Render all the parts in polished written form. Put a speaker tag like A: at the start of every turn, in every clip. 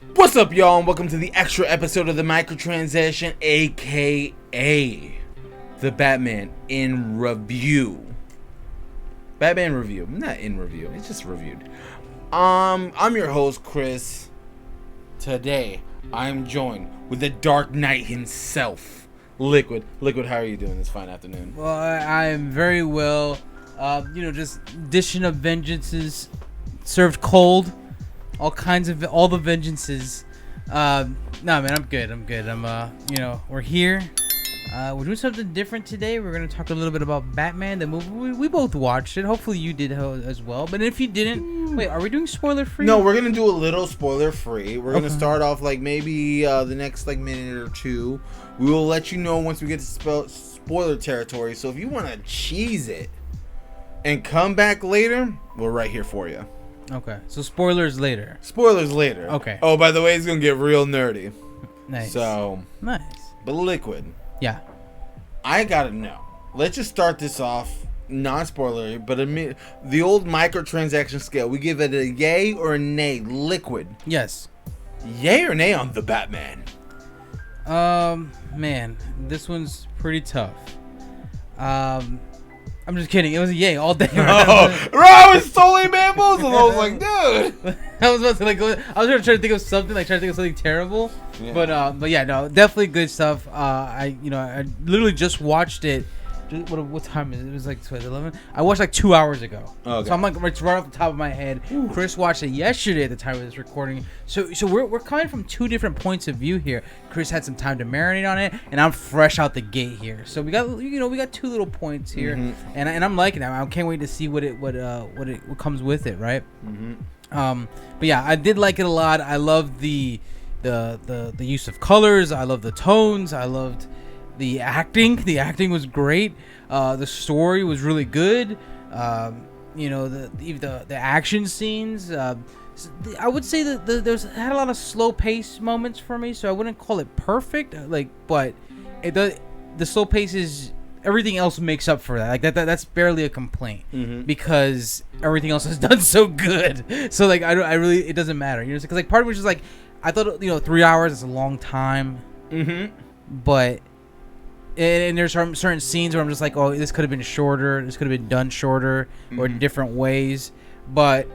A: What's up, y'all, and welcome to the extra episode of the Microtransaction, aka the Batman in Review. Batman Review, not in review, it's just reviewed. I'm your host, Chris. Today, I'm joined with the Dark Knight himself, Liquid. Liquid, how are you doing this fine afternoon?
B: Well, I am very well. Just dishing up vengeances, served cold. All the vengeances. Man, I'm good. We're here. We're doing something different today. We're gonna talk a little bit about Batman, the movie. We both watched it. Hopefully you did as well. But if you didn't, wait, are we doing spoiler free?
A: No, we're gonna do a little spoiler free. We're gonna start off like maybe the next like minute or two. We will let you know once we get to spoiler territory. So if you want to cheese it and come back later, we're right here for you.
B: Okay, so spoilers later.
A: Spoilers later.
B: Okay.
A: Oh, by the way, it's gonna get real nerdy.
B: Nice.
A: So
B: nice.
A: But Liquid,
B: Yeah.
A: I gotta know. Let's just start this off non-spoiler, but the old microtransaction scale. We give it a yay or a nay. Liquid.
B: Yes.
A: Yay or nay on the Batman?
B: Man, this one's pretty tough. I'm just kidding. It was a yay all day.
A: Oh, I was totally bamboozled. I was like, dude.
B: I was about to I was trying to think of something terrible,
A: Yeah.
B: but yeah, no, definitely good stuff. I literally just watched it. What time is it? It was like 11. I watched like 2 hours ago.
A: Okay.
B: So I'm like right off the top of my head. Ooh. Chris watched it yesterday at the time of this recording. So we're coming from two different points of view here. Chris had some time to marinate on it, and I'm fresh out the gate here. So we got two little points here, and I'm liking it. I can't wait to see what comes with it, right? But yeah, I did like it a lot. I loved the use of colors. I loved the tones. I loved the acting. The acting was great. The story was really good. The action scenes. I would say that there's had a lot of slow pace moments for me, so I wouldn't call it perfect. But the slow pace is everything else makes up for that. Like that's barely a complaint because everything else is done so good. So like I really it doesn't matter. Because like part of me was just like I thought 3 hours is a long time. But and there's certain scenes where I'm just like, oh, this could have been shorter. This could have been done shorter or in different ways. But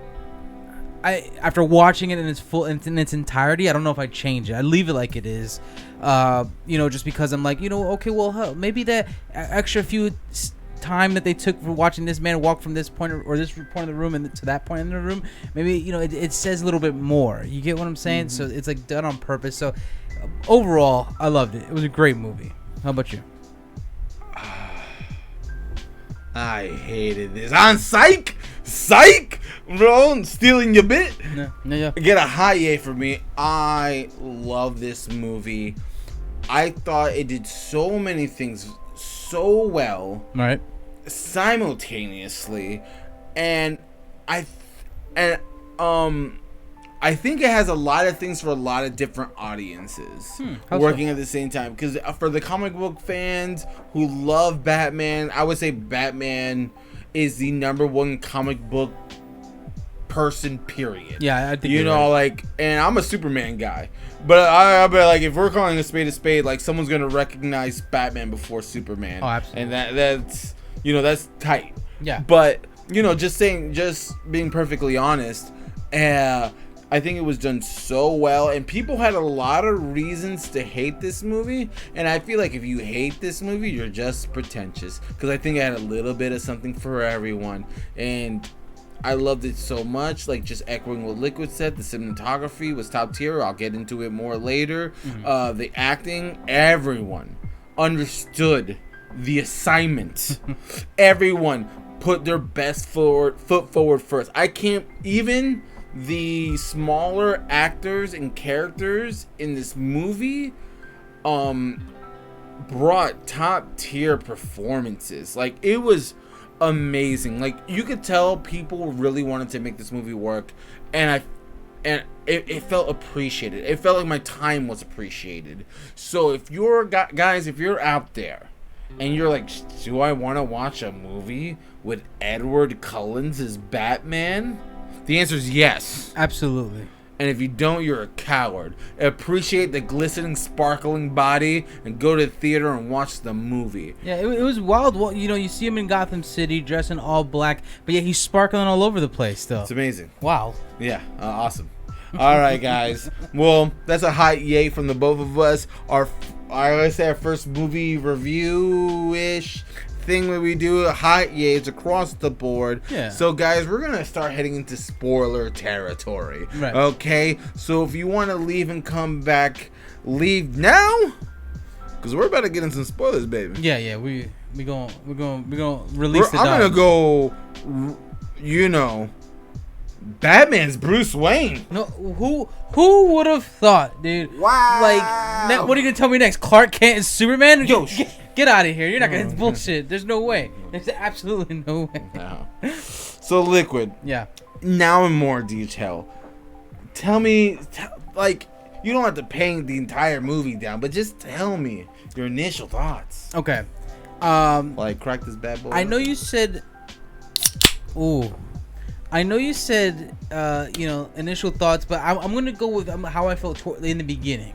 B: after watching it in its entirety, I don't know if I'd change it. I'd leave it like it is. Just because I'm like, okay, well, hell, maybe that extra few time that they took for watching this man walk from this point or this point of the room and to that point in the room, maybe it says a little bit more. You get what I'm saying? So it's like done on purpose. So overall, I loved it. It was a great movie. How about you?
A: I hated this. On psych, bro, stealing your bit.
B: Yeah.
A: Get a high A for me. I love this movie. I thought it did so many things so well,
B: Right.
A: simultaneously, and I think it has a lot of things for a lot of different audiences working at the same time. Because for the comic book fans who love Batman, I would say Batman is the #1 comic book person, period.
B: Yeah, I think
A: and I'm a Superman guy, but I bet like if we're calling a spade, like someone's gonna recognize Batman before Superman.
B: Oh, absolutely.
A: And that's tight.
B: Yeah.
A: But just being perfectly honest, I think it was done so well, and people had a lot of reasons to hate this movie, and I feel like if you hate this movie, you're just pretentious, because I think it had a little bit of something for everyone, and I loved it so much. Like, just echoing what Liquid said, the cinematography was top tier. I'll get into it more later. The acting, everyone understood the assignment. Everyone put their best foot forward first. I can't even... The smaller actors and characters in this movie brought top tier performances. Like, it was amazing. Like, you could tell people really wanted to make this movie work, and it felt appreciated. It felt like my time was appreciated. So if you're guys, if you're out there and you're like, do I want to watch a movie with Edward Cullen as Batman? The answer is yes.
B: Absolutely.
A: And if you don't, you're a coward. Appreciate the glistening, sparkling body and go to the theater and watch the movie.
B: Yeah, it was wild. Well, you know, you see him in Gotham City dressed in all black, but yeah, he's sparkling all over the place still.
A: It's amazing.
B: Wow.
A: Yeah, awesome. All right, guys. Well, that's a hot yay from the both of us. I always say our first movie review-ish thing that we do, hot yays across the board.
B: Yeah.
A: So guys, we're gonna start heading into spoiler territory.
B: Right.
A: Okay. So if you want to leave and come back, leave now, because we're about to get into some spoilers, baby.
B: Yeah. We're gonna release the
A: I'm gonna
B: dogs.
A: go. You know, Batman's Bruce Wayne.
B: No, who would have thought, dude?
A: Wow.
B: Like, what are you gonna tell me next? Clark Kent and Superman?
A: Yo,
B: get out of here! You're not gonna. It's bullshit. There's no way. There's absolutely no way.
A: No. So Liquid.
B: Yeah.
A: Now in more detail. Tell me, like, you don't have to paint the entire movie down, but just tell me your initial thoughts.
B: Okay.
A: Like, crack this bad boy.
B: I know you said. Ooh. I know you said, you know, initial thoughts, but I'm gonna go with how I felt in the beginning.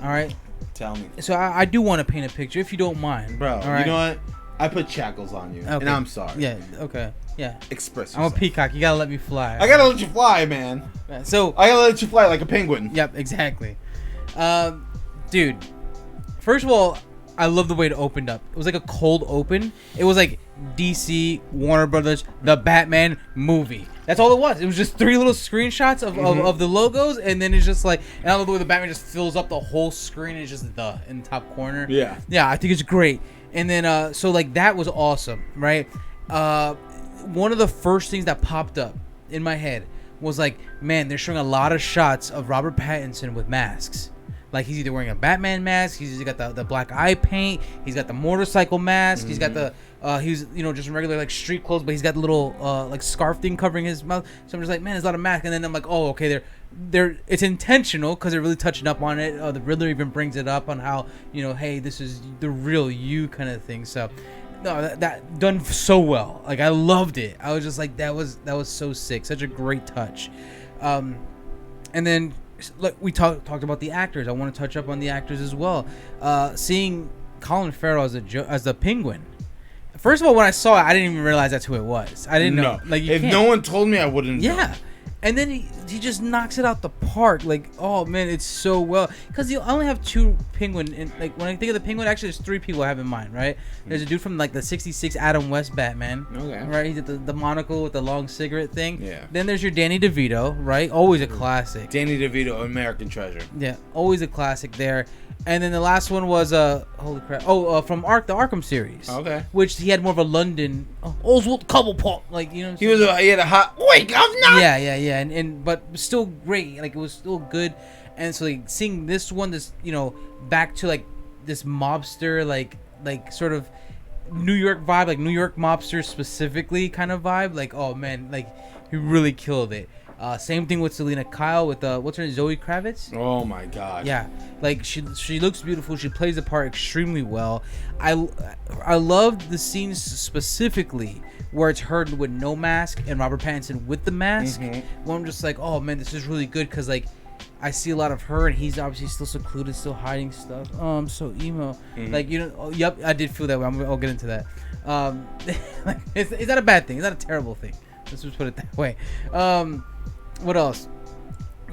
B: All right.
A: Tell me,
B: So I do want to paint a picture, if you don't mind,
A: bro.
B: All right?
A: You know what? I put shackles on you, and I'm sorry.
B: Yeah. Okay. Yeah.
A: Express
B: I'm a
A: yourself.
B: peacock. You gotta let me fly.
A: I gotta let you fly, man.
B: So.
A: I gotta let you fly like a penguin.
B: Yep. Exactly. Dude. First of all, I love the way it opened up. It was like a cold open. It was like DC, Warner Brothers, the Batman movie. That's all it was. It was just 3 little screenshots of the logos, and then it's just like, and I love the way the Batman just fills up the whole screen. It's just the in the top corner.
A: Yeah.
B: Yeah, I think it's great. And then, so like that was awesome, right? One of the first things that popped up in my head was like, man, they're showing a lot of shots of Robert Pattinson with masks. Like, he's either wearing a Batman mask, he's got the black eye paint, he's got the motorcycle mask, he's got the he's, you know, just in regular like street clothes, but he's got the little like scarf thing covering his mouth. So I'm just like, man, there's a lot of masks. And then I'm like, oh, okay, they're it's intentional because they're really touching up on it. The Riddler even brings it up on how, you know, hey, this is the real you kind of thing. So no, that done so well. Like, I loved it. I was just like, that was so sick, such a great touch. And then, look, we talked about the actors. I want to touch up on the actors as well. Seeing Colin Farrell as the Penguin. First of all, when I saw it, I didn't even realize that's who it was. I didn't know. Like,
A: if no one told me, I wouldn't.
B: Yeah. And then he just knocks it out the park. Like, oh man, it's so well. Because you only have 2 Penguin. And like, when I think of the Penguin, actually there's 3 people I have in mind, right? There's a dude from like the 66 Adam West Batman.
A: Okay.
B: Right? He's got the monocle with the long cigarette thing.
A: Yeah.
B: Then there's your Danny DeVito, right? Always a classic.
A: Danny DeVito, American Treasure.
B: Yeah, always a classic there. And then the last one was holy crap! From the Arkham series.
A: Okay.
B: Which he had more of a London Oswald Cobblepot, like, you know.
A: He had a hot wake up now.
B: Yeah, and but still great. Like, it was still good. And so like seeing this one, this, you know, back to like this mobster, like sort of New York vibe, like New York mobster specifically kind of vibe. Like, oh man, like he really killed it. Same thing with Selena Kyle with what's her name, Zoe Kravitz.
A: Oh my god.
B: Yeah, like she looks beautiful. She plays the part extremely well. I loved the scenes specifically where it's her with no mask and Robert Pattinson with the mask. Where I'm just like, oh man, this is really good because like I see a lot of her and he's obviously still secluded, still hiding stuff. Oh, I'm so emo. Like, you know, oh, yep, I did feel that way. I'll get into that. Like, it's not a bad thing. It's not a terrible thing. Let's just put it that way. What else?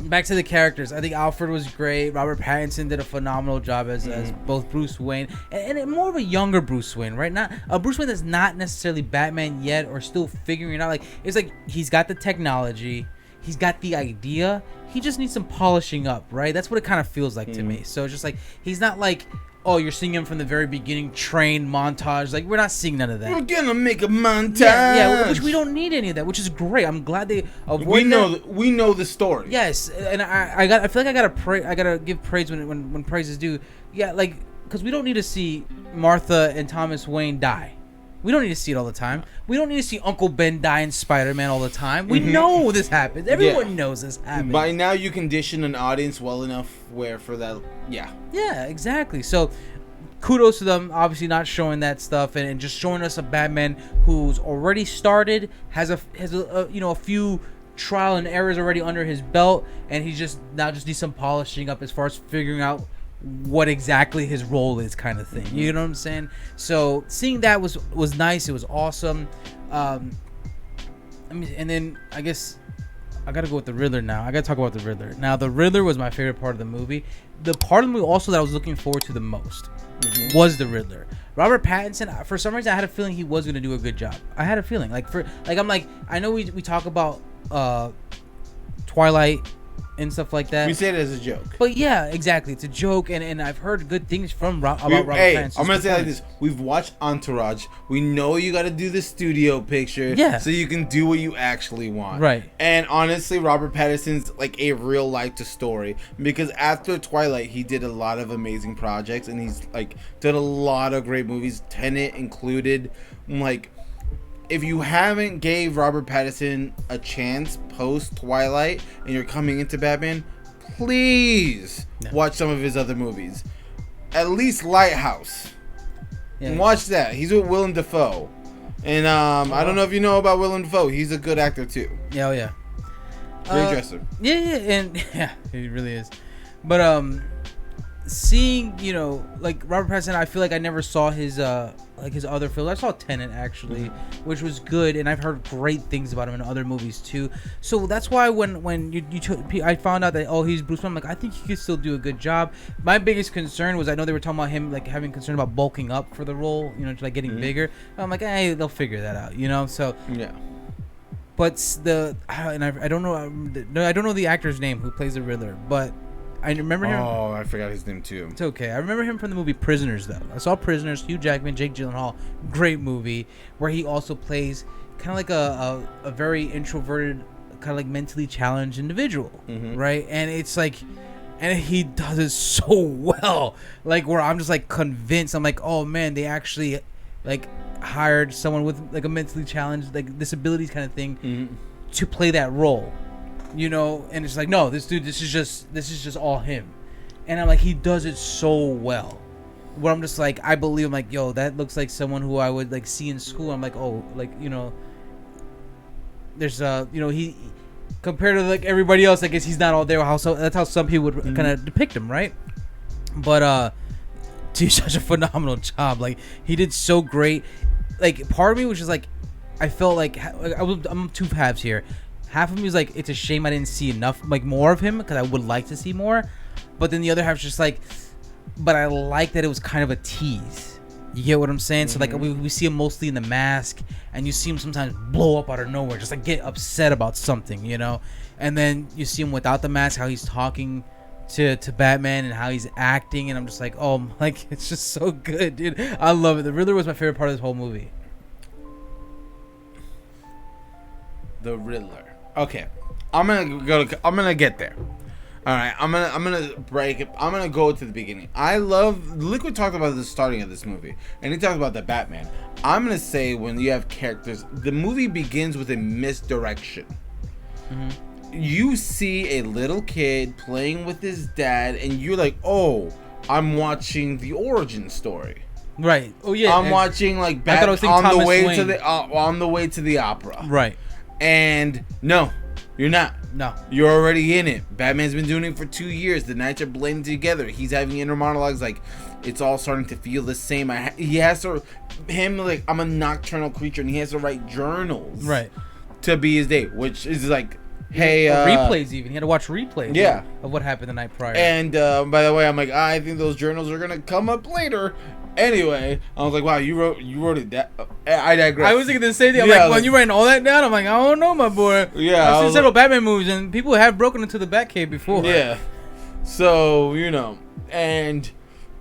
B: Back to the characters. I think Alfred was great. Robert Pattinson did a phenomenal job as both Bruce Wayne and more of a younger Bruce Wayne, right? Not a Bruce Wayne that's not necessarily Batman yet or still figuring it out. Like, it's like he's got the technology, he's got the idea, he just needs some polishing up, right? That's what it kind of feels like to me. So it's just like he's not like, oh, you're seeing him from the very beginning, train montage. Like, we're not seeing none of that.
A: We're gonna make a montage.
B: Yeah, which we don't need any of that, which is great. I'm glad they avoid that.
A: We know the story.
B: Yes, and I feel like I gotta give praise when praise is due. Yeah, like, because we don't need to see Martha and Thomas Wayne die. We don't need to see it all the time. We don't need to see Uncle Ben die in Spider-Man all the time. We know this happens. Everyone knows this happens.
A: By now, you condition an audience well enough where for that, yeah.
B: Yeah, exactly. So, kudos to them, obviously not showing that stuff and just showing us a Batman who's already started, has a you know, a few trial and error is already under his belt, and he's just needs some polishing up as far as figuring out what exactly his role is, kind of thing. You know what I'm saying? So seeing that was nice. It was awesome. And then I guess I gotta go with the Riddler now. I gotta talk about the Riddler. Now, the Riddler was my favorite part of the movie. The part of the movie also that I was looking forward to the most was the Riddler. Robert Pattinson, for some reason, I had a feeling he was gonna do a good job. I had a feeling, I know we talk about Twilight and stuff like that.
A: We say it as a joke.
B: But yeah, exactly. It's a joke, and I've heard good things from about Robert Pattinson.
A: I'm gonna say it like this: we've watched Entourage. We know you got to do the studio picture, so you can do what you actually want.
B: Right.
A: And honestly, Robert Pattinson's like a real life to story, because after Twilight, he did a lot of amazing projects, and he's like did a lot of great movies, Tenet included. Like, if you haven't gave Robert Pattinson a chance post Twilight and you're coming into Batman, please watch some of his other movies. At least Lighthouse. And watch that. He's with Willem Dafoe. And I don't know if you know about Willem Dafoe. He's a good actor too.
B: Yeah, yeah.
A: Great dresser.
B: Yeah, and yeah, he really is. But seeing, like Robert Pattinson, I feel like I never saw his other films. I saw Tenet actually, which was good, and I've heard great things about him in other movies too. So that's why when I found out that he's Bruce Wayne, I'm like, I think he could still do a good job. My biggest concern was, I know they were talking about him like having concern about bulking up for the role, like getting bigger. I'm like, hey, they'll figure that out, So
A: yeah. But
B: I don't know the actor's name who plays the Riddler, but I remember him.
A: Oh, I forgot his name too.
B: It's okay. I remember him from the movie Prisoners, though. I saw Prisoners. Hugh Jackman, Jake Gyllenhaal, great movie where he also plays kind of like a very introverted, kind of like mentally challenged individual, right? And it's like, and he does it so well. Like, where I'm just like convinced. I'm like, oh man, they actually like hired someone with like a mentally challenged, like disabilities kind of thing to play that role. And it's like, no, this dude, this is just all him. And I'm like, he does it so well. Where I'm just like, I believe, I'm like, yo, that looks like someone who I would like see in school. I'm like, oh, like, there's he compared to like everybody else, I guess he's not all there. That's how some people would kind of depict him, right? But dude, such a phenomenal job. Like, he did so great. Like, part of me was just like, I felt like I'm two halves here. Half of me was like, it's a shame I didn't see enough, like more of him, because I would like to see more. But then the other half's just like, but I like that it was kind of a tease. You get what I'm saying? So like we see him mostly in The Mask, and you see him sometimes blow up out of nowhere, just like get upset about something, And then you see him without the mask, how he's talking to Batman and how he's acting, and I'm just like, oh, like it's just so good, dude. I love it. The Riddler was my favorite part of this whole movie.
A: The Riddler. Okay, I'm gonna get there. All right, I'm gonna break it. I'm gonna go to the beginning. Liquid talked about the starting of this movie, and he talked about the Batman. I'm gonna say, when you have characters, the movie begins with a misdirection. You see a little kid playing with his dad, and you're like, oh, I'm watching the origin story.
B: Right. Oh yeah.
A: I'm watching like Batman on the way to the opera.
B: Right.
A: And no, you're not.
B: No.
A: You're already in it. Batman's been doing it for 2 years. The nights are blending together. He's having inner monologues like, it's all starting to feel the same. He has to, like, I'm a nocturnal creature, and he has to write journals.
B: Right.
A: To be his day, which is like, hey.
B: replays even. He had to watch replays.
A: Yeah.
B: Of what happened the night prior.
A: And by the way, I'm like, I think those journals are going to come up later. Anyway, I was like, wow, you wrote it down. I digress.
B: I was thinking the same thing. I'm like, when you writing all that down, I'm like, I don't know, my boy.
A: Yeah.
B: I've seen several Batman movies, and people have broken into the Batcave before.
A: Yeah. So, and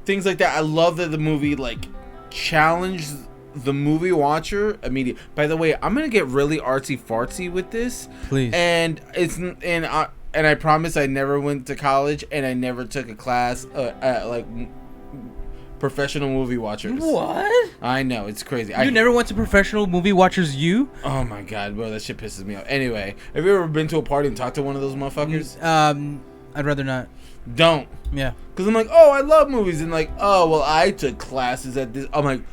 A: things like that. I love that the movie, like, challenged the movie watcher immediately. By the way, I'm going to get really artsy-fartsy with this.
B: Please.
A: And I promise I never went to college, and I never took a class, like, professional movie watchers.
B: What?
A: I know, it's crazy.
B: You never went to Professional Movie Watchers U?
A: Oh my god, bro, that shit pisses me off. Anyway, have you ever been to a party and talked to one of those motherfuckers?
B: I'd rather not.
A: Don't.
B: Yeah.
A: Because I'm like, oh, I love movies. And like, oh, well, I took classes at this. I'm like,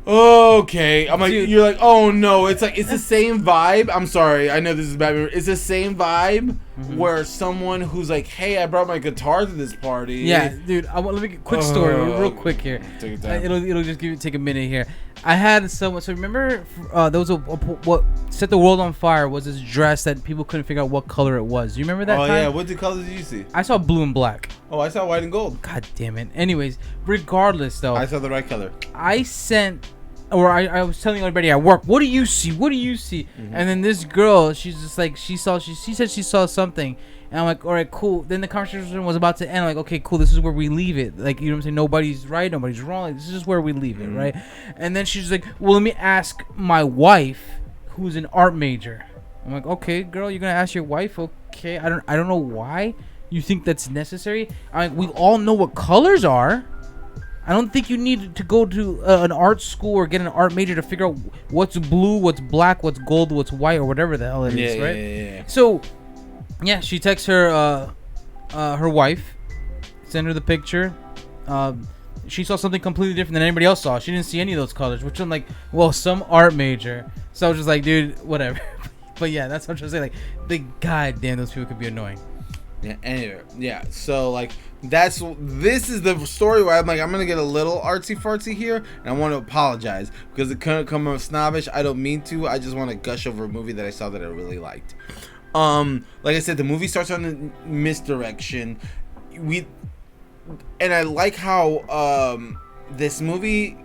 A: Okay, I'm like,
B: Dude.
A: you're like, oh no, it's like, it's the same vibe. I'm sorry, I know this is bad. It's the same vibe where someone who's like, hey, I brought my guitar to this party.
B: Yeah, dude. Let me get quick story, real quick here.
A: Take it down.
B: It'll just take a minute here. I had someone. So remember, there was what set the world on fire was this dress that people couldn't figure out what color it was. You remember that?
A: Oh
B: time?
A: yeah, what colors did you see?
B: I saw blue and black.
A: Oh, I saw white and gold.
B: God damn it. Anyways, regardless though,
A: I saw the right color.
B: I was telling everybody at work, what do you see? What do you see? And then this girl, she's just like, she said she saw something. And I'm like, all right, cool. Then the conversation was about to end. I'm like, okay, cool. This is where we leave it. Like, you know what I'm saying? Nobody's right. Nobody's wrong. Like, this is just where we leave it, right? And then she's like, well, let me ask my wife, who's an art major. I'm like, okay, girl, you're going to ask your wife? Okay. I don't know why you think that's necessary. I'm like, we all know what colors are. I don't think you need to go to an art school or get an art major to figure out what's blue, what's black, what's gold, what's white, or whatever the hell it is, right?
A: Yeah.
B: So, yeah, she texts her wife, send her the picture. She saw something completely different than anybody else saw. She didn't see any of those colors, which I'm like, well, some art major. So I was just like, dude, whatever. But yeah, that's what I'm trying to say. Like, goddamn, those people could be annoying.
A: Yeah. Anyway, yeah. So like, this is the story where I'm like, I'm gonna get a little artsy fartsy here, and I want to apologize because it couldn't come off snobbish. I don't mean to. I just want to gush over a movie that I saw that I really liked. Like I said, the movie starts on a misdirection. And I like how this movie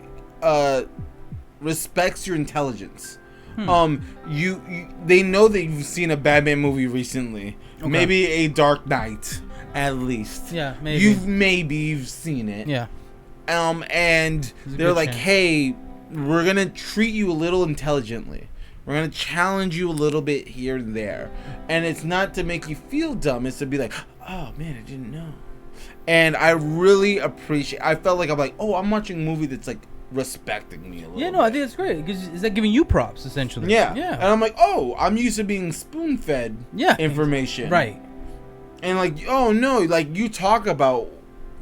A: respects your intelligence. They know that you've seen a Batman movie recently. Okay. Maybe a Dark Knight, at least.
B: Yeah, maybe.
A: You've seen it.
B: Yeah.
A: And they're like, chance. Hey, we're gonna treat you a little intelligently. We're gonna challenge you a little bit here and there. And it's not to make you feel dumb, it's to be like, oh man, I didn't know. And I really appreciate, I felt like I'm like, oh, I'm watching a movie that's like respecting me a little bit.
B: I think it's great because it's like giving you props essentially.
A: Yeah. And I'm like, oh, I'm used to being spoon fed information.
B: Right.
A: And like, oh no, like you talk about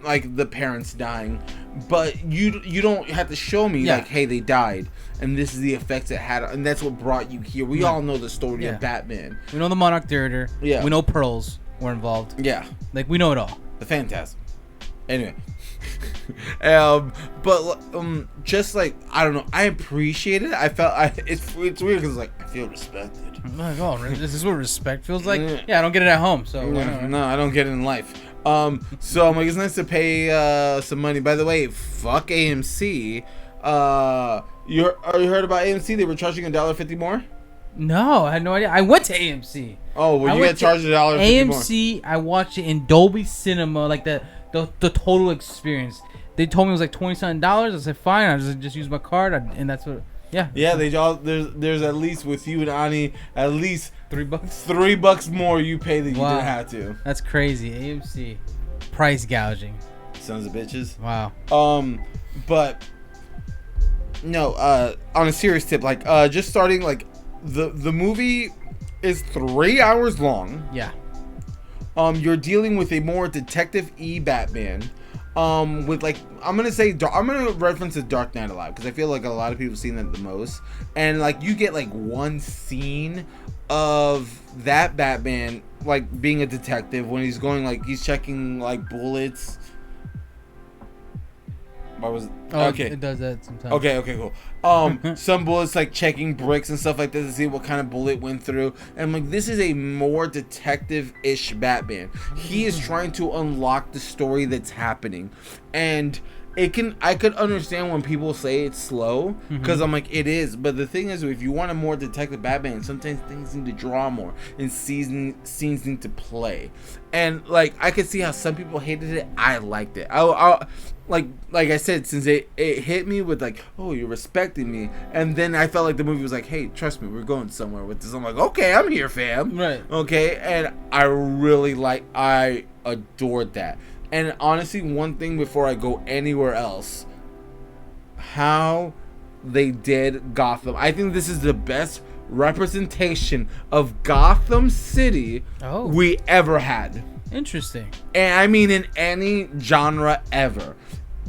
A: like the parents dying, but you don't have to show me like, hey, they died and this is the effects it had, and that's what brought you here. We all know the story of Batman.
B: We know the Monarch Theater. Yeah. We know pearls were involved.
A: Yeah.
B: Like, we know it all.
A: The Phantasm. Anyway. Just like, I don't know, I appreciate it. I felt it's weird because like I feel respected.
B: I'm like, oh, this is what respect feels like. Yeah, I don't get it at home, so
A: no, I don't get it in life. So I'm like, it's nice to pay some money. By the way, fuck AMC. You heard about AMC? They were charging $1.50 more.
B: No, I had no idea. I went to AMC.
A: Oh, well, you get charged $1.50 more.
B: AMC, I watched it in Dolby Cinema, like the total experience. They told me it was like $20-something. I said fine. I just use my card, and that's what. Yeah.
A: Yeah, they all there's at least with you and Ani at least
B: $3.
A: $3 more you pay that you didn't have to.
B: That's crazy. AMC price gouging.
A: Sons of bitches.
B: Wow.
A: But no. On a serious tip, like just starting like the movie is 3 hours long.
B: Yeah.
A: You're dealing with a more detective-y Batman. With like, I'm gonna reference the Dark Knight a lot because I feel like a lot of people have seen that the most. And like, you get like one scene of that Batman like being a detective when he's going like he's checking like bullets. What was it?
B: Oh, okay. It does that sometimes.
A: Okay, cool. Some bullets like checking bricks and stuff like that to see what kind of bullet went through. And like, this is a more detective-ish Batman. He is trying to unlock the story that's happening. And I could understand when people say it's slow, because I'm like, it is. But the thing is, if you want a more detective Batman, sometimes things need to draw more and scenes need to play. And like, I could see how some people hated it. I liked it. I like I said, since it hit me with like, oh, you're respecting me, and then I felt like the movie was like, hey, trust me, we're going somewhere with this. I'm like, okay, I'm here, fam.
B: Right.
A: Okay, and I adored that. And honestly, one thing before I go anywhere else, how they did Gotham. I think this is the best representation of Gotham City we ever had.
B: Interesting.
A: And I mean in any genre ever.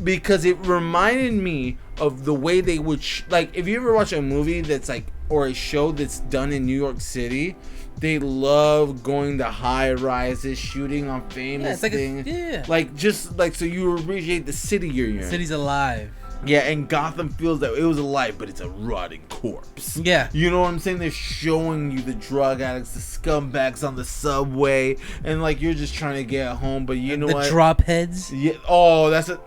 A: because it reminded me of the way they would like if you ever watch a movie that's like or a show that's done in New York City, they love going to high rises, shooting on famous things. Like just like so you appreciate the city you're in.
B: City's alive.
A: Yeah, and Gotham feels that it was alive, but it's a rotting corpse.
B: Yeah.
A: You know what I'm saying? They're showing you the drug addicts, the scumbags on the subway, and like you're just trying to get home, but you know what?
B: The drop heads.
A: Yeah. Oh, that's a.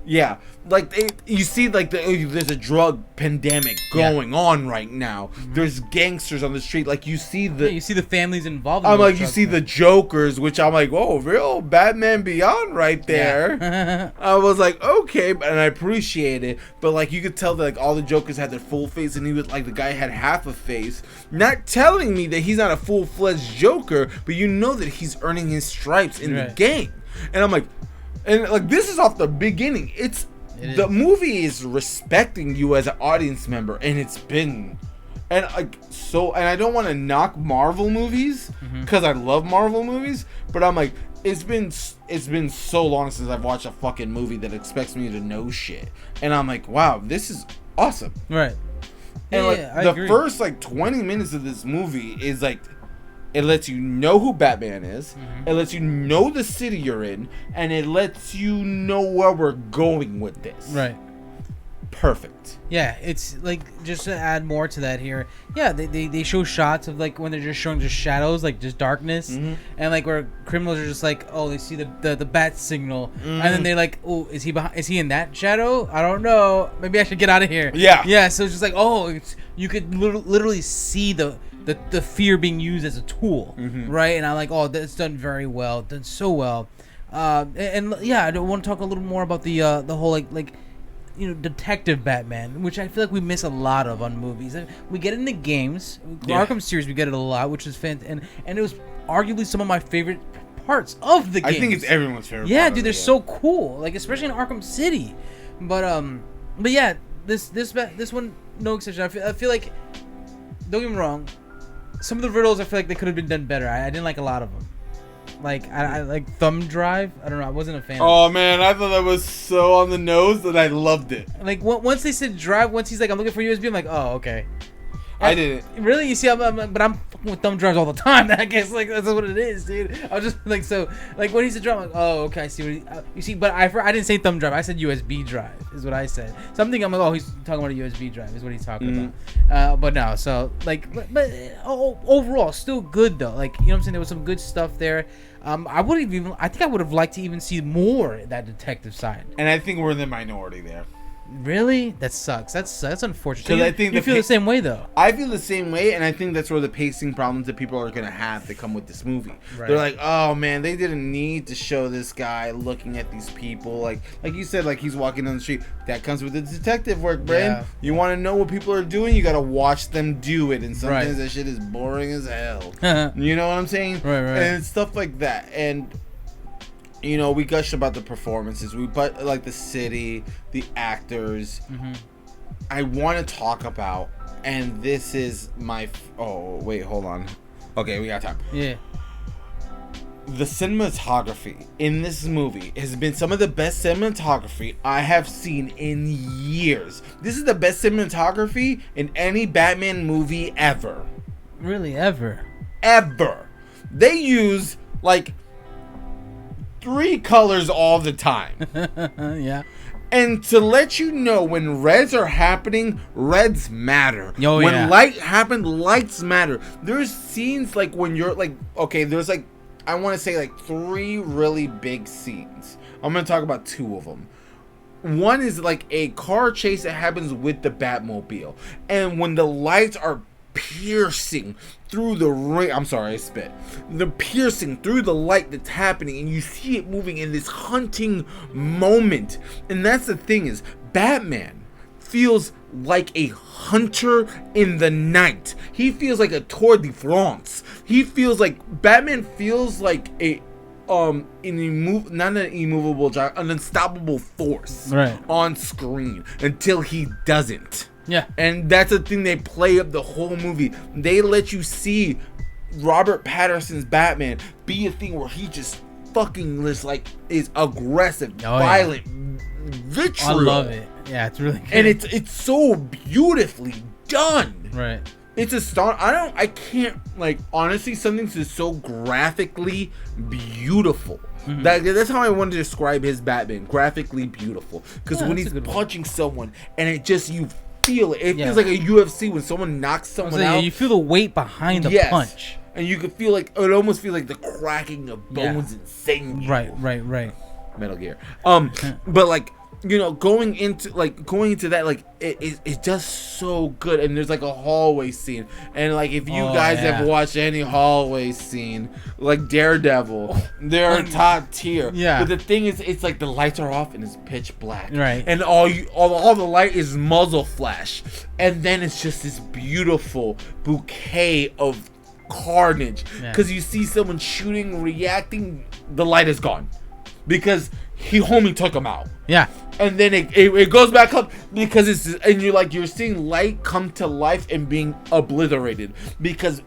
A: Yeah, like you see, like there's a drug pandemic going on right now. There's gangsters on the street. Like you see
B: you see the families involved. In
A: I'm like, you see the Jokers, which I'm like, whoa, real Batman Beyond right there.
B: Yeah.
A: I was like, okay, and I appreciate it, but like you could tell that like all the Jokers had their full face, and he was like the guy had half a face. Not telling me that he's not a full-fledged Joker, but you know that he's earning his stripes in the game, and I'm like. And like this is off the beginning. The movie is respecting you as an audience member, and it's been, and like so. And I don't want to knock Marvel movies because I love Marvel movies, but I'm like, it's been so long since I've watched a fucking movie that expects me to know shit, and I'm like, wow, this is awesome.
B: Right.
A: And like the first like 20 minutes of this movie is like. It lets you know who Batman is. It lets you know the city you're in, and it lets you know where we're going with this.
B: Right.
A: Perfect.
B: Yeah, it's like just to add more to that here. Yeah, they show shots of like when they're just showing just shadows, like just darkness, and like where criminals are just like, oh, they see the bat signal, and then they're like, oh, is he in that shadow? I don't know. Maybe I should get out of here.
A: Yeah.
B: Yeah. So it's just like, oh, you could literally see the fear being used as a tool, right? And I'm like, oh, that's done very well, done so well. And yeah, I want to talk a little more about the whole like detective Batman, which I feel like we miss a lot of on movies. We get it in the games, Arkham series, we get it a lot, which is fantastic, and it was arguably some of my favorite parts of the game.
A: I think it's everyone's favorite.
B: Yeah, dude, they're so cool, like especially in Arkham City. But yeah, this one, no exception. I feel like, don't get me wrong, some of the riddles I feel like they could have been done better. I didn't like a lot of them. Like I like thumb drive. I don't know. I wasn't a fan.
A: Oh man, I thought that was so on the nose that I loved it.
B: Like once they said drive, once he's like, I'm looking for USB. I'm like, oh okay.
A: I didn't.
B: Really? You see, but I'm fucking with thumb drives all the time. I guess like that's what it is, dude. I was just like, so like when he said drive, I'm like, oh okay, I see what you see. But I didn't say thumb drive. I said USB drive is what I said. So I'm thinking, I'm like, oh, he's talking about a USB drive is what he's talking about. But no, so like, but overall, still good though. Like, you know what I'm saying? There was some good stuff there. I think I would have liked to even see more of that detective side.
A: And I think we're in the minority there.
B: Really? That sucks. That's unfortunate.
A: Because I think
B: you feel the same way though.
A: I feel the same way, and I think that's where the pacing problems that people are gonna have that come with this movie. Right. They're like, oh man, they didn't need to show this guy looking at these people. Like you said, like he's walking down the street. That comes with the detective work, Brandon. Yeah. You want to know what people are doing? You gotta watch them do it, and sometimes that shit is boring as hell. You know what I'm saying?
B: Right.
A: And stuff like that, and. You know, we gushed about the performances. But like the city, the actors. I want to talk about, and this is my. Oh wait, hold on. Okay, we got time.
B: Yeah.
A: The cinematography in this movie has been some of the best cinematography I have seen in years. This is the best cinematography in any Batman movie ever.
B: Really, ever?
A: Ever. They use like 3 colors all the time.
B: Yeah.
A: And to let you know when reds are happening, reds matter.
B: Oh,
A: when light happens, lights matter. There's scenes like when you're like, okay, there's like, I want to say like 3 really big scenes. I'm going to talk about 2 of them. One is like a car chase that happens with the Batmobile. And when the lights are piercing through the ring, I'm sorry, I spit. The piercing through the light that's happening, and you see it moving in this hunting moment. And that's the thing is, Batman feels like a hunter in the night. He feels like a Tour de France. He feels like Batman feels like an immovable giant, an unstoppable force on screen until he doesn't.
B: Yeah.
A: And that's the thing they play up the whole movie. They let you see Robert Pattinson's Batman be a thing where he just fucking is aggressive, violent, vitriol.
B: I love it. Yeah, it's really good.
A: And it's so beautifully done.
B: right.
A: It's I can't, like, honestly, something that's so graphically beautiful.
B: Mm-hmm.
A: That's how I want to describe his Batman. Graphically beautiful. Because when
B: that's
A: he's
B: a good one.
A: punching someone and it just, you feel it. It
B: Yeah.
A: feels like a UFC when someone knocks someone out.
B: You feel the weight behind the
A: Yes.
B: punch.
A: And you could feel like, it almost feel like the cracking of bones and sinew.
B: Right.
A: Metal Gear. But like, you know, going into that, like, it's just so good. And there's like a hallway scene, and like, if you guys have watched any hallway scene, like Daredevil, they're top tier.
B: Yeah.
A: But the thing is, it's like the lights are off and it's pitch black.
B: Right.
A: And all the light is muzzle flash, and then it's just this beautiful bouquet of carnage, because you see someone shooting, reacting, the light is gone because homie took him out.
B: Yeah.
A: And then it goes back up because you're seeing light come to life and being obliterated,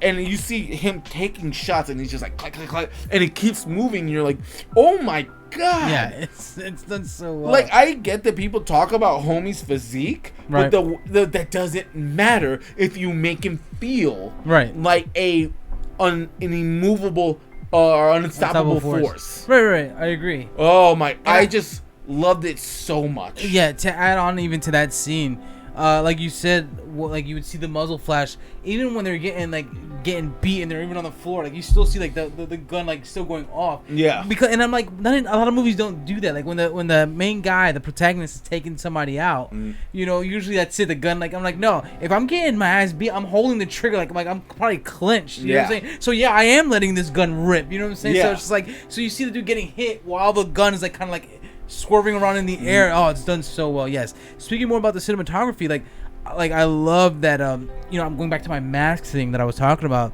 A: and you see him taking shots and he's just like clack, clack, clack, and it keeps moving and you're like, oh my god.
B: Yeah, it's done so well.
A: Like, I get that people talk about homie's physique,
B: right.
A: but that doesn't matter if you make him feel
B: right.
A: like an immovable or unstoppable force.
B: Right. I agree.
A: Oh my! I just loved it so much.
B: Yeah. To add on even to that scene, like you said, like you would see the muzzle flash even when they're getting beat and they're even on the floor. Like you still see like the gun like still going off.
A: Yeah.
B: And I'm like, a lot of movies don't do that. Like when the main guy, the protagonist, is taking somebody out, you know, usually that's it. The gun, like I'm like, no, if I'm getting my ass beat, I'm holding the trigger like I'm probably clenched. You know what I'm saying? So yeah, I am letting this gun rip. You know what I'm saying?
A: Yeah.
B: So it's just like, so you see the dude getting hit while the gun is like kind of like swerving around in the air. Oh, it's done so well. Yes. Speaking more about the cinematography, like I love that. You know, I'm going back to my mask thing that I was talking about.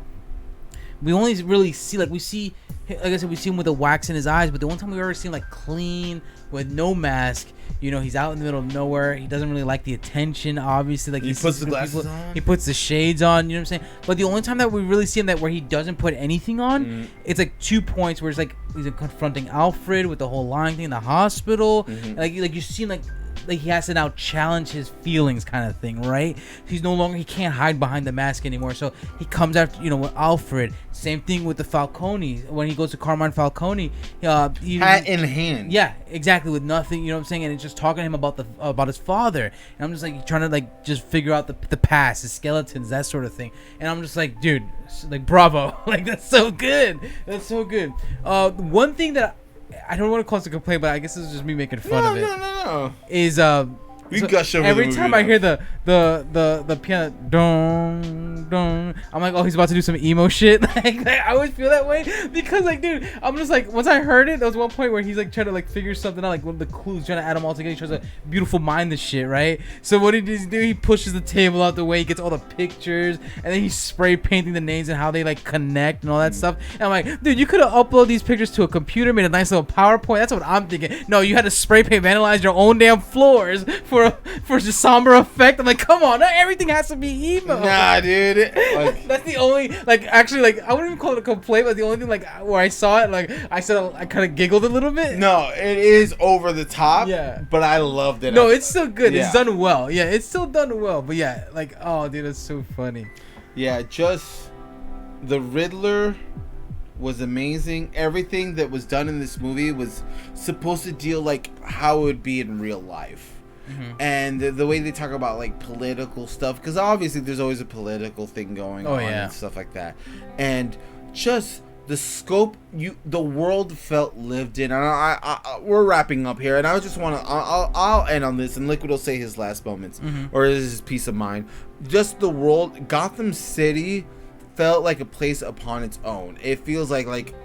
B: We only really see, like, we see, like I said, we see him with the wax in his eyes, but the one time we've ever seen like clean with no mask, you know, he's out in the middle of nowhere. He doesn't really like the attention, obviously. Like
A: he puts the glasses on.
B: He puts the shades on. You know what I'm saying? But the only time that we really see him where he doesn't put anything on, it's like 2 points where it's like he's confronting Alfred with the whole lying thing in the hospital. And like you see him like he has to now challenge his feelings, kind of thing, right? He can't hide behind the mask anymore. So he comes after, you know, with Alfred. Same thing with the Falcone. When he goes to Carmine Falcone, hat
A: in hand.
B: Yeah, exactly, with nothing, you know what I'm saying? And it's just talking to him about his father. And I'm just like trying to like just figure out the past, the skeletons, that sort of thing. And I'm just like, dude, like bravo, like that's so good. That's so good. One thing that I don't want to call it a complaint, but I guess this is just me making fun of it.
A: No.
B: Is
A: we gush over
B: every
A: the movie
B: time
A: now.
B: I hear the piano dong dong, I'm like, oh, he's about to do some emo shit. like I always feel that way because like, dude, I'm just like, once I heard it, there was one point where he's like trying to like figure something out, like one of the clues, trying to add them all together. He tries to beautiful mind the shit, right? So what does he do? He pushes the table out the way, he gets all the pictures, and then he's spray painting the names and how they like connect and all that stuff. And I'm like, dude, you could have uploaded these pictures to a computer, made a nice little PowerPoint. That's what I'm thinking. No, you had to spray paint, vandalize your own damn floors for just somber effect. I'm like, come on, not everything has to be emo.
A: Nah, dude. Like,
B: that's the only, like, actually, like, I wouldn't even call it a complaint, but the only thing, like, where I saw it, like, I said I kind of giggled a little bit.
A: no, it is over the top.
B: Yeah.
A: But I loved it.
B: No, it's still good.
A: Yeah.
B: It's done well. Yeah, it's still done well. But yeah, like, oh, dude, that's so funny.
A: Yeah, just the Riddler was amazing. Everything that was done in this movie was supposed to deal like how it would be in real life. And the way they talk about like political stuff, because obviously there's always a political thing going on and stuff like that, and just the scope, the world felt lived in. And I we're wrapping up here, and I just want to I'll end on this, and Liquid will say his last moments or his peace of mind. Just the world, Gotham City felt like a place upon its own. It feels like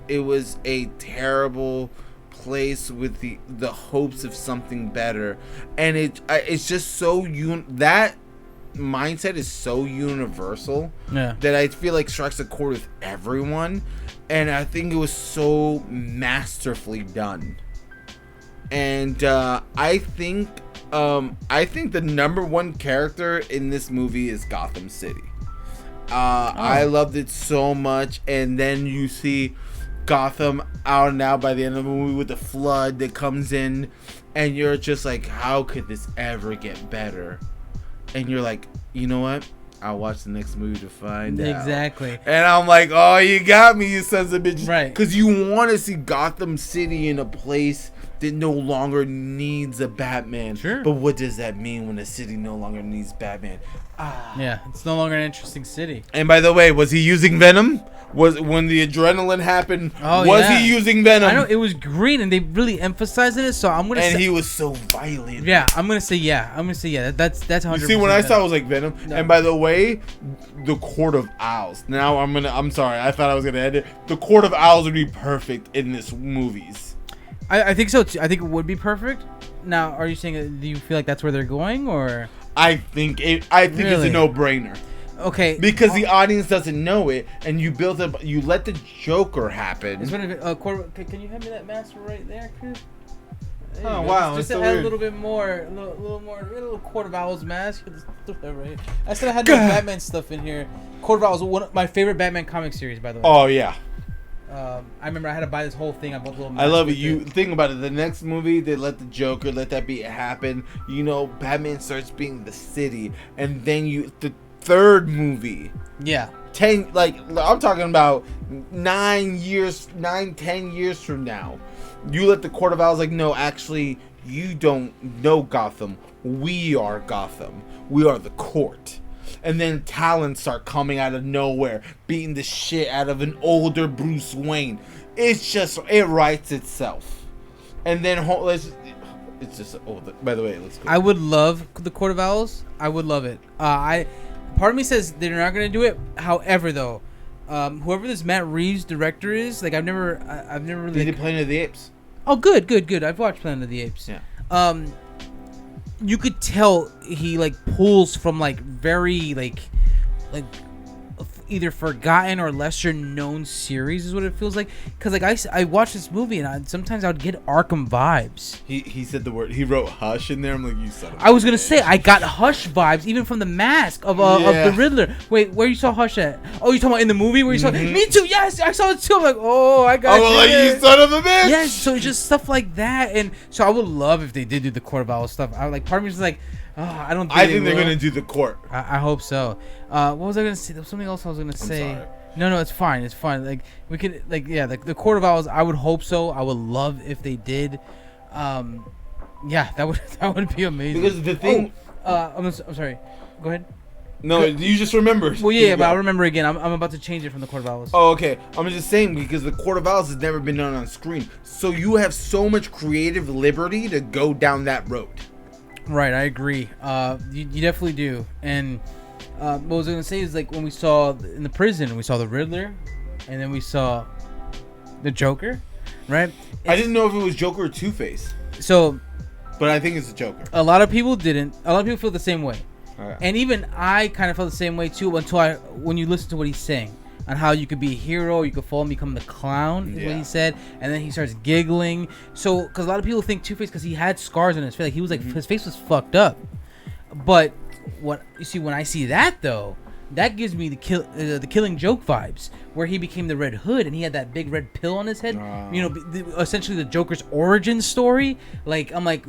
A: it was a terrible place with the hopes of something better, and it's just so that mindset is so universal that I feel like strikes a chord with everyone, and I think it was so masterfully done. And I think the number one character in this movie is Gotham City. I loved it so much. And then you see Gotham out and out by the end of the movie with the flood that comes in, and you're just like, how could this ever get better? And you're like, you know what? I'll watch the next movie to find out.
B: Exactly.
A: And I'm like, oh, you got me, you sons of bitches.
B: Right.
A: Because you want to see Gotham City in a place that no longer needs a Batman.
B: Sure.
A: But what does that mean when a city no longer needs Batman?
B: Yeah, it's no longer an interesting city.
A: And by the way, was he using Venom? Was when the adrenaline happened?
B: Oh,
A: was
B: yeah.
A: he using Venom?
B: I know it was green, and they really emphasized it. So I'm gonna.
A: And
B: say,
A: he was so violent.
B: Yeah, I'm gonna say yeah. I'm gonna say yeah. That's 100%.
A: You see, when I saw it, was like Venom.
B: No.
A: And by the way, the Court of Owls. Now I'm sorry. I thought I was gonna end it. The Court of Owls would be perfect in this movies.
B: I think so too. I think it would be perfect. Now, are you saying do you feel like that's where they're going, or?
A: I think it's
B: Really?
A: a no-brainer.
B: Okay.
A: Because the audience doesn't know it, and you let the Joker happen.
B: Can you hand me that mask right there, Chris? There you
A: Oh,
B: go.
A: wow,
B: Just
A: that's
B: to
A: so
B: add
A: weird.
B: a little bit more, a little more, a little Court of Owls mask. Right. I said I had no Batman stuff in here. Court of Owls, one of my favorite Batman comic series, by the way.
A: Oh yeah,
B: I remember I had to buy this whole thing. I bought the little.
A: I love it.
B: mask
A: You
B: with
A: think about it. The next movie, they let the Joker let that be happen. You know, Batman starts being the city, and then the third movie.
B: Yeah.
A: 10, like I'm talking about 10 years from now, you let the Court of Owls like, no, actually, you don't know Gotham. We are Gotham. We are the court. And then talents start coming out of nowhere, beating the shit out of an older Bruce Wayne. It writes itself. And then it's just by the way, it looks cool.
B: I would love the Court of Owls. I would love it. Part of me says they're not gonna do it. However, though, whoever this Matt Reeves director is, like I've never really.
A: They did Planet of the Apes.
B: Oh, good. I've watched Planet of the Apes.
A: Yeah.
B: You could tell he like pulls from like very like either forgotten or lesser known series is what it feels like. Because like I watched this movie and sometimes I would get Arkham vibes.
A: He said the word. He wrote Hush in there. I'm like, you son of a
B: I was gonna
A: bitch.
B: say I got Hush vibes even from the mask of the Riddler. Wait, where you saw Hush at? Oh, you talking about in the movie where you saw? Me too. Yes, I saw it too. I'm like, oh, I got.
A: I'm like, you son of a bitch.
B: Yes, so it's just stuff like that, and so I would love if they did do the Court of Owls stuff. I like part of me is like, oh, I don't.
A: I think they're
B: will.
A: gonna do the court.
B: I hope so. What was I gonna say? There was something else I was gonna say.
A: sorry.
B: No, it's fine. It's fine. Like we could, like yeah, the Court of Owls. I would hope so. I would love if they did. Yeah, that would be amazing.
A: Because the thing.
B: I'm sorry. Go ahead.
A: No, you just remembered.
B: Well, yeah, but I'll remember again. I'm about to change it from the Court of Owls.
A: Oh, okay. I'm just saying because the Court of Owls has never been done on screen, so you have so much creative liberty to go down that road.
B: Right, I agree. You definitely do. And what I was gonna say is like when we saw in the prison, we saw the Riddler, and then we saw the Joker, right?
A: I didn't know if it was Joker or Two-Face,
B: So
A: but I think it's the Joker.
B: a lot of people didn't. A lot of people feel the same way,
A: Okay.
B: and even I kind of felt the same way too until when you listen to what he's saying on how you could be a hero, you could fall and become the clown, is what he said, and then he starts giggling. So, because a lot of people think Two-Face because he had scars on his face, like he was like his face was fucked up. But what you see when I see that though, that gives me the Killing Joke vibes, where he became the Red Hood and he had that big red pill on his head. You know, essentially the Joker's origin story. Like I'm like,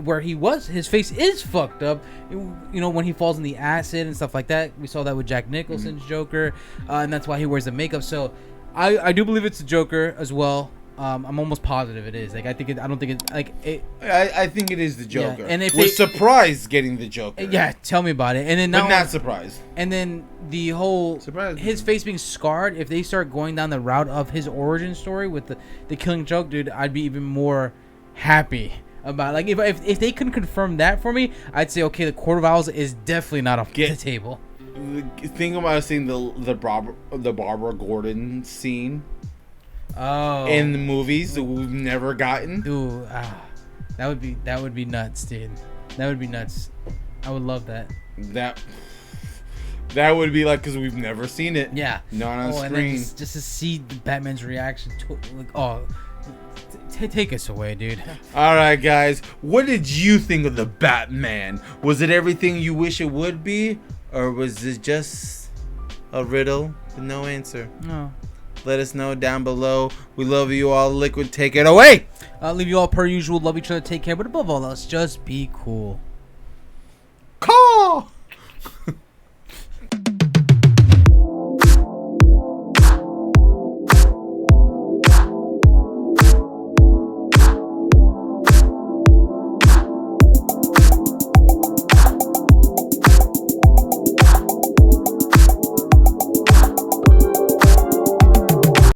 B: where his face is fucked up. You know, when he falls in the acid and stuff like that. We saw that with Jack Nicholson's Joker, and that's why he wears the makeup. So, I do believe it's the Joker as well. I'm almost positive it is. Like I don't think it's like it.
A: I think it is the Joker.
B: Yeah, and if
A: we're
B: they-
A: surprised getting the Joker.
B: Yeah, tell me about it. And then
A: but
B: now,
A: not surprised.
B: and then the whole
A: Surprise.
B: his face being scarred. If they start going down the route of his origin story with the Killing Joke, dude, I'd be even more happy about. Like if they can confirm that for me, I'd say okay, the Court of Owls is definitely not off the table.
A: Think about seeing the Barbara Gordon scene
B: Oh,
A: in the movies that we've never gotten.
B: dude, that would be nuts, dude. That would be nuts. I would love that.
A: That would be like because we've never seen it.
B: Yeah.
A: Not on
B: And then
A: screen.
B: just to see Batman's reaction to like, oh, take us away, dude.
A: All right, guys. What did you think of the Batman? Was it everything you wish it would be, or was it just a riddle with no answer?
B: No.
A: Let us know down below. We love you all. Liquid, take it away.
B: Leave you all per usual. Love each other. Take care. But above all else, just be cool.
A: Call.